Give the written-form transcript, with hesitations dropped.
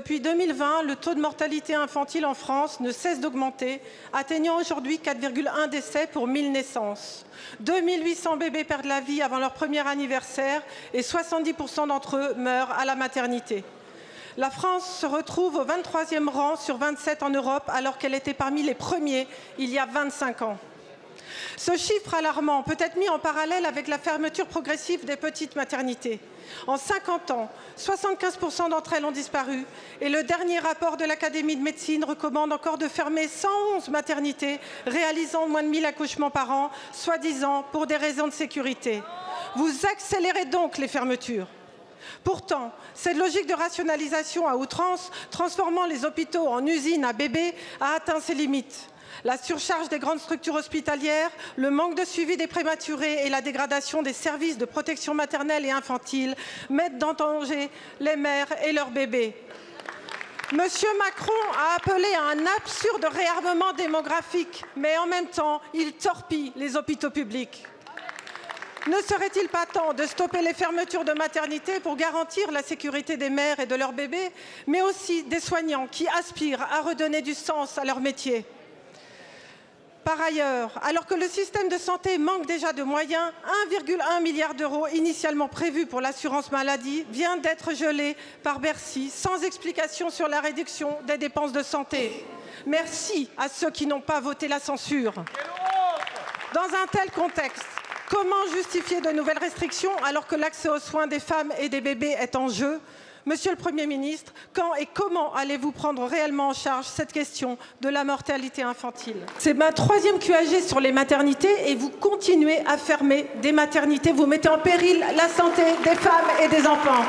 Depuis 2020, le taux de mortalité infantile en France ne cesse d'augmenter, atteignant aujourd'hui 4,1 décès pour 1000 naissances. 2800 bébés perdent la vie avant leur premier anniversaire et 70% d'entre eux meurent à la maternité. La France se retrouve au 23e rang sur 27 en Europe, alors qu'elle était parmi les premiers il y a 25 ans. Ce chiffre alarmant peut être mis en parallèle avec la fermeture progressive des petites maternités. En 50 ans, 75% d'entre elles ont disparu et le dernier rapport de l'Académie de médecine recommande encore de fermer 111 maternités réalisant moins de 1000 accouchements par an, soi-disant pour des raisons de sécurité. Vous accélérez donc les fermetures. Pourtant, cette logique de rationalisation à outrance, transformant les hôpitaux en usines à bébés, a atteint ses limites. La surcharge des grandes structures hospitalières, le manque de suivi des prématurés et la dégradation des services de protection maternelle et infantile mettent en danger les mères et leurs bébés. Monsieur Macron a appelé à un absurde réarmement démographique, mais en même temps, il torpille les hôpitaux publics. Ne serait-il pas temps de stopper les fermetures de maternités pour garantir la sécurité des mères et de leurs bébés, mais aussi des soignants qui aspirent à redonner du sens à leur métier ? Par ailleurs, alors que le système de santé manque déjà de moyens, 1,1 milliard d'euros initialement prévus pour l'assurance maladie vient d'être gelé par Bercy, sans explication sur la réduction des dépenses de santé. Merci à ceux qui n'ont pas voté la censure. Dans un tel contexte, comment justifier de nouvelles restrictions alors que l'accès aux soins des femmes et des bébés est en jeu ? Monsieur le Premier ministre, quand et comment allez-vous prendre réellement en charge cette question de la mortalité infantile? C'est ma 3e QAG sur les maternités et vous continuez à fermer des maternités. Vous mettez en péril la santé des femmes et des enfants.